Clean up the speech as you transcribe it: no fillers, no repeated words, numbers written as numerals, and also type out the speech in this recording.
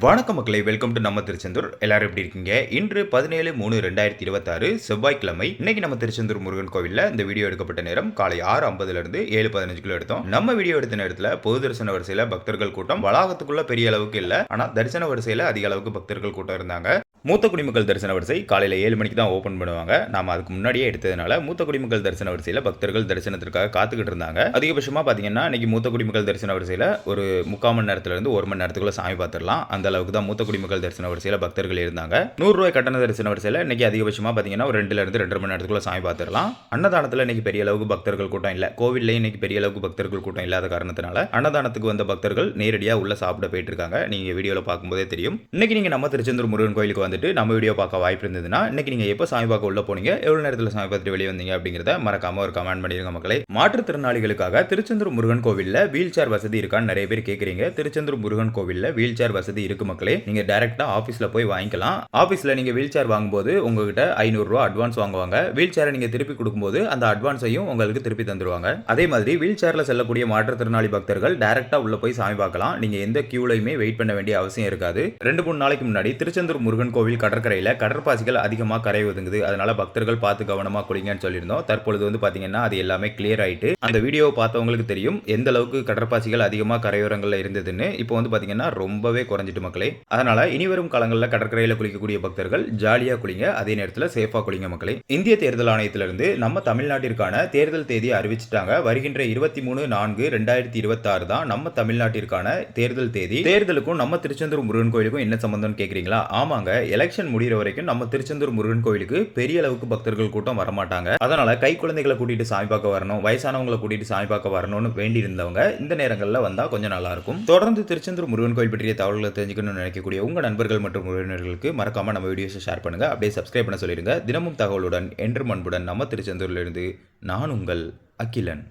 வணக்கம் மக்களே, welcome to நம்ம திருச்செந்தூர். எல்லாரும் எப்படி இருக்கீங்க? இன்று 17/3/2026 செவ்வாய்க்கிழமை. இன்னைக்கு நம்ம திருச்செந்தூர் முருகன் கோவில்ல இந்த வீடியோ எடுக்கப்பட்ட நேரம் காலை 6:50 7:15 எடுத்தோம். நம்ம வீடியோ எடுத்த நேரத்தில் பொது தரிசன வரிசையில் பக்தர்கள் கூட்டம் வளாகத்துக்குள்ள பெரிய அளவுக்கு இல்லை, ஆனால் தரிசன வரிசையில் அதிக அளவுக்கு பக்தர்கள் கூட்டம் இருந்தாங்க. மூத்த குடிமக்கள் தரிசன வரிசை காலையில் 7 மணிக்கு தான் ஓப்பன் பண்ணுவாங்க. நாம அதுக்கு முன்னாடியே எடுத்ததுனால மூத்த குடிமக்கள் தரிசன வரிசையில் பக்தர்கள் தரிசனத்திற்காக காத்துக்கிட்டு இருந்தாங்க. அதிகபட்சமாக பார்த்தீங்கன்னா இன்னைக்கு மூத்த குடிமக்கள் தரிசன வரிசையில் ஒரு 3/4 மணி நேரத்திலிருந்து 1 மணி நேரத்துக்குள்ள சாமி பார்த்துடலாம். அந்த அளவுக்கு தான் மூத்த குடிமக்கள் தரிசன வரிசையில் பக்தர்கள் இருந்தாங்க. 100 ரூபாய் கட்டண தரிசன வரிசையில் இன்னைக்கு அதிகபட்சமாக பார்த்தீங்கன்னா ஒரு 2 2.5 மணி நேரத்துக்குள்ள சாமி பார்த்துடலாம். அன்னதானத்தில் இன்னைக்கு பெரிய அளவுக்கு பக்தர்கள் கூட்டம் இல்லை. கோவில்லையும் இன்னைக்கு பெரிய அளவுக்கு பக்தர்கள் கூட்டம் இல்லாத காரணத்தினால அன்னதானத்துக்கு வந்த பக்தர்கள் நேரடியாக உள்ள சாப்பிட போயிட்டு இருக்காங்க. நீங்க வீடியோவில் பார்க்கும்போதே தெரியும். இன்னைக்கு நீங்க நம்ம திருச்செந்தூர் முருகன் கோயிலுக்கு வந்துட்டு நம்ம வீடியோ பார்க்க வாய்ப்பு இருந்ததுன்னா இன்னைக்கு நீங்க எப்போ சாமி பார்க்க உள்ள போனீங்க, எவ்வளவு நேரத்தில் சாமி பார்த்துட்டு வெளியே வந்தீங்க அப்படிங்கிறத மறக்காம ஒரு கமெண்ட் பண்ணிருங்க மக்களே. மாற்றுத்திறனாளிகளுக்காக திருச்செந்தூர் முருகன் கோவில்ல வீல் சேர் வசதி இருக்கான்னு நிறைய பேர் கேட்குறீங்க. திருச்செந்தூர் முருகன் கோவில்ல வீல் சேர் வசதி இருக்கு மக்களே. நீங்க டைரக்டா ஆபீஸ்ல போய் வாங்கிக்கலாம். ஆபீஸ்ல நீங்க வீல் சேர் வாங்கும்போது உங்ககிட்ட 500 ரூபாய் அட்வான்ஸ் வாங்குவாங்க. வீல் சேரை நீங்க திருப்பி கொடுக்கும்போது அந்த அட்வான்ஸையும் உங்களுக்கு திருப்பி தந்துருவாங்க. அதே மாதிரி வீல் சேர்ல செல்லக்கூடிய மாற்றுத்திறனாளி பக்தர்கள் டைரக்டா உள்ள போய் சாமி பார்க்கலாம். நீங்க எந்த கியூலையுமே வெயிட் பண்ண வேண்டிய அவசியம் இருக்காது. 2-3 நாளைக்கு முன்னாடி திருச்செந்தூர் முருகன் கோவில் கடற்கரையில கடற்பாசிகள் அதிகமாக கரை ஒதுங்குது, அதனால பக்தர்கள் பார்த்து கவனமா குளிங்கன்னு சொல்லியிருந்தோம். தற்பொழுது வந்து பாத்தீங்கன்னா அது எல்லாமே கிளியர் ஆயிட்டு அந்த வீடியோவை பார்த்தவங்களுக்கு தெரியும் எந்த அளவுக்கு கடற்பாசிகள் அதிகமாக கரையோரங்களில் இருந்ததுன்னு. இப்போ வந்து பாத்தீங்கன்னா ரொம்பவே குறைஞ்சிட்டு மக்களே. அதனால இனி வரும் காலங்களில் கடற்கரையில் குளிக்கக்கூடிய பக்தர்கள் ஜாலியா குளிங்க, அதே நேரத்தில் சேஃபா குளிங்க மக்களே. இந்திய தேர்தல் ஆணையத்திலிருந்து நம்ம தமிழ்நாட்டிற்கான தேர்தல் தேதி அறிவிச்சிட்டாங்க. வருகின்ற 23/4/2026 தான் நம்ம தமிழ்நாட்டிற்கான தேர்தல் தேதி. தேர்தலுக்கும் நம்ம திருச்செந்தூர் முருகன் கோயிலுக்கும் என்ன சம்பந்தம் கேட்குறீங்களா? ஆமாங்க, எலெக்ஷன் முடிகிற வரைக்கும் நம்ம திருச்செந்தூர் முருகன் கோயிலுக்கு பெரிய அளவுக்கு பக்தர்கள் கூட்டம் வரமாட்டாங்க. அதனால கை குழந்தைகளை கூட்டிட்டு சாமி பார்க்க வரணும், வயசானவங்களை கூட்டிட்டு சாமி பார்க்க வரணும்னு வேண்டி இருந்தவங்க இந்த நேரங்களில் வந்தா கொஞ்சம் நல்லா இருக்கும். தொடர்ந்து திருச்செந்தூர் முருகன் கோயில் பற்றிய தகவல்களை தெரிஞ்சுக்கணும்னு நினைக்கக்கூடிய உங்க நண்பர்கள் மற்றும் உறவினர்களுக்கு மறக்காம நம்ம வீடியோஸை ஷேர் பண்ணுங்க. அப்படியே சப்ஸ்கிரைப் பண்ண சொல்லிருங்க. தினமும் தகவலுடன் என்றும் அன்புடன் நம்ம திருச்செந்தூர்ல இருந்து நான் உங்கள் அகிலன்.